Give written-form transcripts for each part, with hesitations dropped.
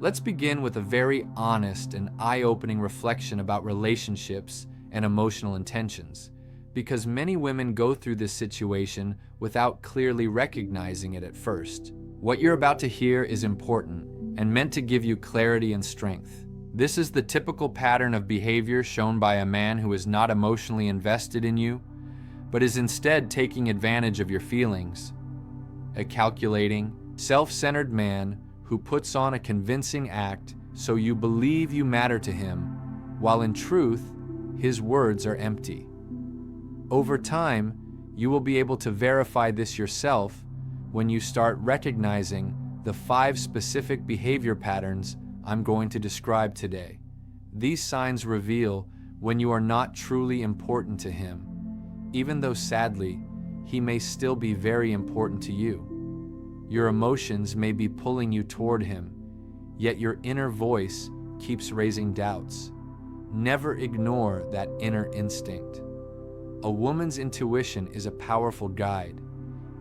Let's begin with a very honest and eye-opening reflection about relationships and emotional intentions, because many women go through this situation without clearly recognizing it at first. What you're about to hear is important and meant to give you clarity and strength. This is the typical pattern of behavior shown by a man who is not emotionally invested in you, but is instead taking advantage of your feelings. A calculating, self-centered man who puts on a convincing act so you believe you matter to him, while in truth, his words are empty. Over time, you will be able to verify this yourself when you start recognizing the 5 specific behavior patterns I'm going to describe today. These signs reveal when you are not truly important to him, even though sadly, he may still be very important to you. Your emotions may be pulling you toward him, yet your inner voice keeps raising doubts. Never ignore that inner instinct. A woman's intuition is a powerful guide.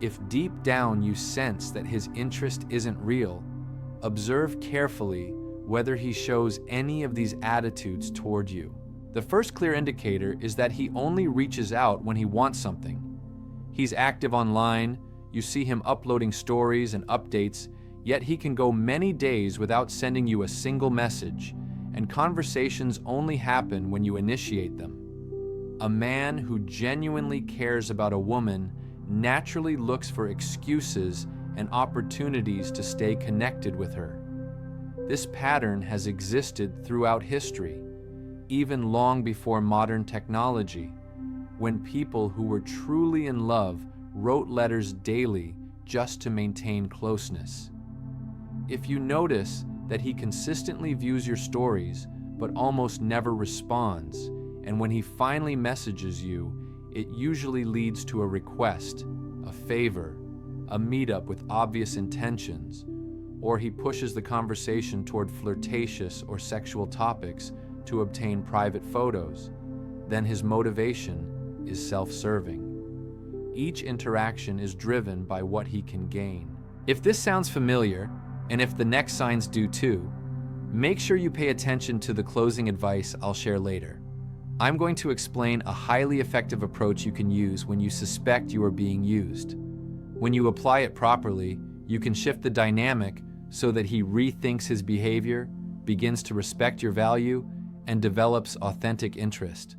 If deep down you sense that his interest isn't real, observe carefully whether he shows any of these attitudes toward you. The first clear indicator is that he only reaches out when he wants something. He's active online, you see him uploading stories and updates, yet he can go many days without sending you a single message, and conversations only happen when you initiate them. A man who genuinely cares about a woman naturally looks for excuses and opportunities to stay connected with her. This pattern has existed throughout history, even long before modern technology, when people who were truly in love wrote letters daily just to maintain closeness. If you notice that he consistently views your stories but almost never responds, and when he finally messages you, it usually leads to a request, a favor, a meetup with obvious intentions, or he pushes the conversation toward flirtatious or sexual topics to obtain private photos, then his motivation is self-serving. Each interaction is driven by what he can gain. If this sounds familiar, and if the next signs do too, make sure you pay attention to the closing advice I'll share later. I'm going to explain a highly effective approach you can use when you suspect you are being used. When you apply it properly, you can shift the dynamic so that he rethinks his behavior, begins to respect your value, and develops authentic interest.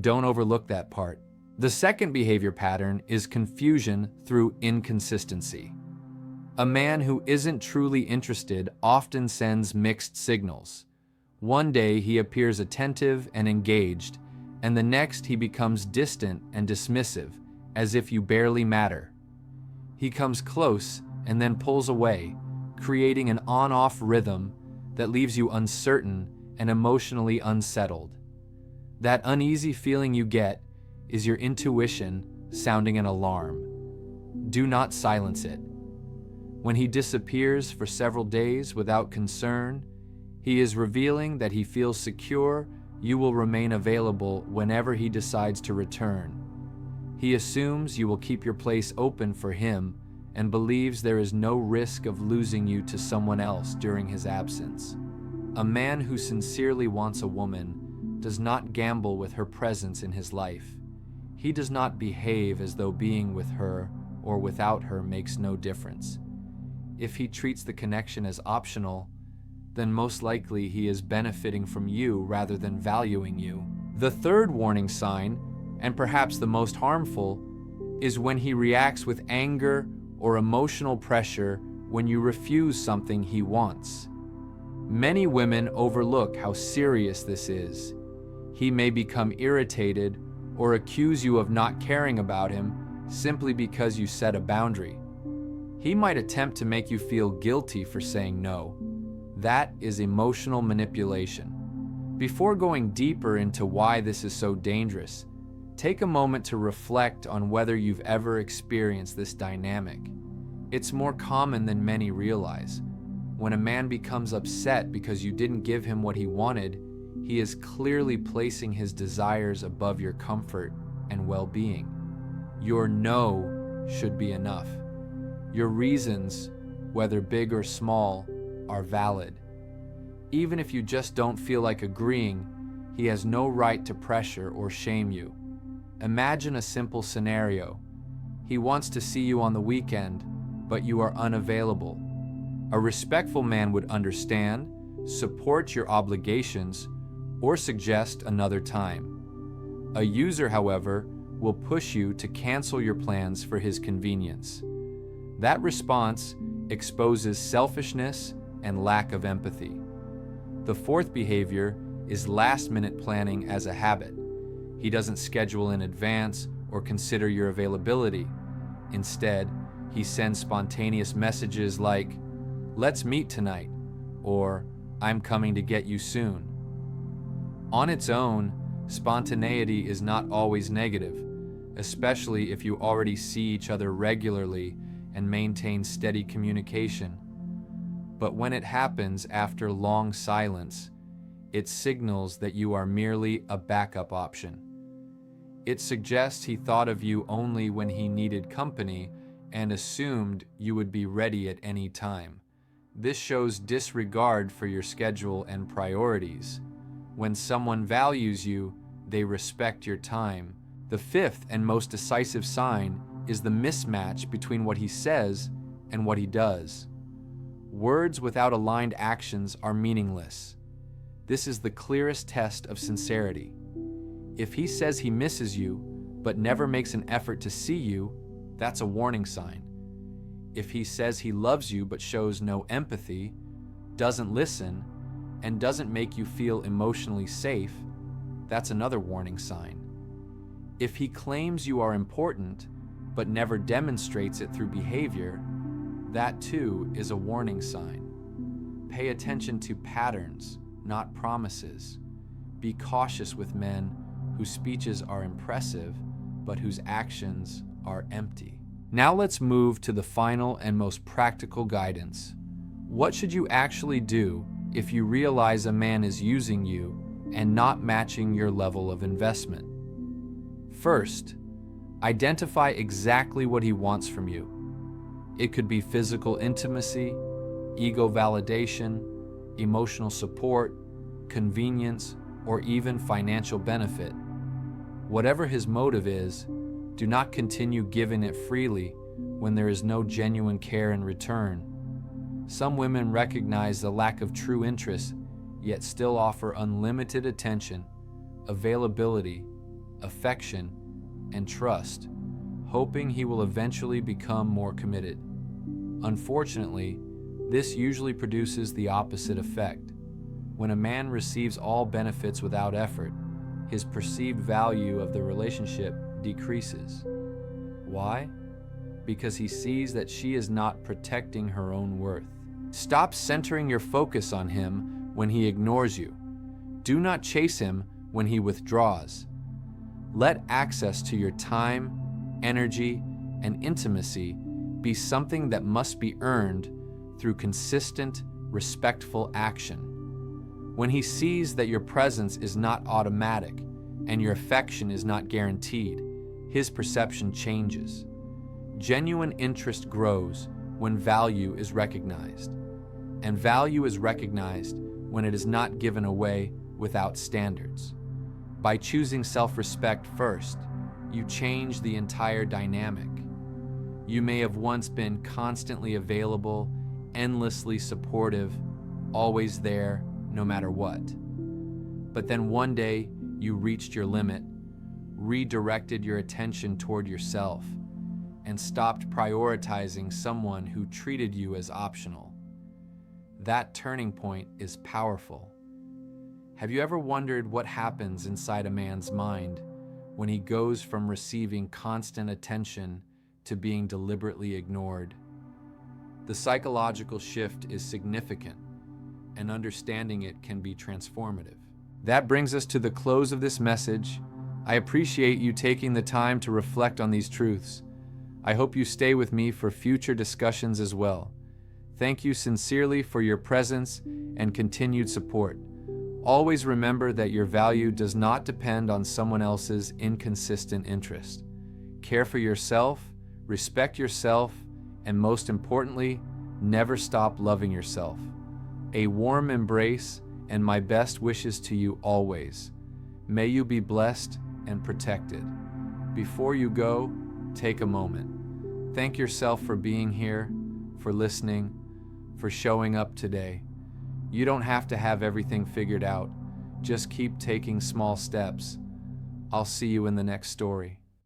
Don't overlook that part. The second behavior pattern is confusion through inconsistency. A man who isn't truly interested often sends mixed signals. One day he appears attentive and engaged, and the next he becomes distant and dismissive, as if you barely matter. He comes close and then pulls away, creating an on-off rhythm that leaves you uncertain and emotionally unsettled. That uneasy feeling you get is your intuition sounding an alarm. Do not silence it. When he disappears for several days without concern, he is revealing that he feels secure you will remain available whenever he decides to return. He assumes you will keep your place open for him and believes there is no risk of losing you to someone else during his absence. A man who sincerely wants a woman does not gamble with her presence in his life. He does not behave as though being with her or without her makes no difference. If he treats the connection as optional, then most likely he is benefiting from you rather than valuing you. The third warning sign, and perhaps the most harmful, is when he reacts with anger or emotional pressure when you refuse something he wants. Many women overlook how serious this is. He may become irritated or accuse you of not caring about him simply because you set a boundary. He might attempt to make you feel guilty for saying no. That is emotional manipulation. Before going deeper into why this is so dangerous, take a moment to reflect on whether you've ever experienced this dynamic. It's more common than many realize. When a man becomes upset because you didn't give him what he wanted, he is clearly placing his desires above your comfort and well-being. Your no should be enough. Your reasons, whether big or small, are valid. Even if you just don't feel like agreeing, he has no right to pressure or shame you. Imagine a simple scenario. He wants to see you on the weekend, but you are unavailable. A respectful man would understand, support your obligations, or suggest another time. A user, however, will push you to cancel your plans for his convenience. That response exposes selfishness and lack of empathy. The fourth behavior is last-minute planning as a habit. He doesn't schedule in advance or consider your availability. Instead, he sends spontaneous messages like, "Let's meet tonight," or "I'm coming to get you soon." On its own, spontaneity is not always negative, especially if you already see each other regularly and maintain steady communication. But when it happens after long silence, it signals that you are merely a backup option. It suggests he thought of you only when he needed company and assumed you would be ready at any time. This shows disregard for your schedule and priorities. When someone values you, they respect your time. The fifth and most decisive sign is the mismatch between what he says and what he does. Words without aligned actions are meaningless. This is the clearest test of sincerity. If he says he misses you, but never makes an effort to see you, that's a warning sign. If he says he loves you but shows no empathy, doesn't listen, and doesn't make you feel emotionally safe, that's another warning sign. If he claims you are important, but never demonstrates it through behavior, that too is a warning sign. Pay attention to patterns, not promises. Be cautious with men whose speeches are impressive, but whose actions are empty. Now let's move to the final and most practical guidance. What should you actually do if you realize a man is using you and not matching your level of investment? First, identify exactly what he wants from you. It could be physical intimacy, ego validation, emotional support, convenience, or even financial benefit. Whatever his motive is, do not continue giving it freely when there is no genuine care in return. Some women recognize the lack of true interest, yet still offer unlimited attention, availability, affection, and trust, hoping he will eventually become more committed. Unfortunately, this usually produces the opposite effect. When a man receives all benefits without effort, his perceived value of the relationship decreases. Why? Because he sees that she is not protecting her own worth. Stop centering your focus on him when he ignores you. Do not chase him when he withdraws. Let access to your time, energy, and intimacy be something that must be earned through consistent, respectful action. When he sees that your presence is not automatic and your affection is not guaranteed, his perception changes. Genuine interest grows when value is recognized, and value is recognized when it is not given away without standards. By choosing self-respect first, you change the entire dynamic. You may have once been constantly available, endlessly supportive, always there, no matter what. But then one day, you reached your limit, redirected your attention toward yourself, and stopped prioritizing someone who treated you as optional. That turning point is powerful. Have you ever wondered what happens inside a man's mind when he goes from receiving constant attention to being deliberately ignored? The psychological shift is significant, and understanding it can be transformative. That brings us to the close of this message. I appreciate you taking the time to reflect on these truths. I hope you stay with me for future discussions as well. Thank you sincerely for your presence and continued support. Always remember that your value does not depend on someone else's inconsistent interest. Care for yourself, respect yourself, and most importantly, never stop loving yourself. A warm embrace and my best wishes to you always. May you be blessed and protected. Before you go, take a moment. Thank yourself for being here, for listening, for showing up today. You don't have to have everything figured out. Just keep taking small steps. I'll see you in the next story.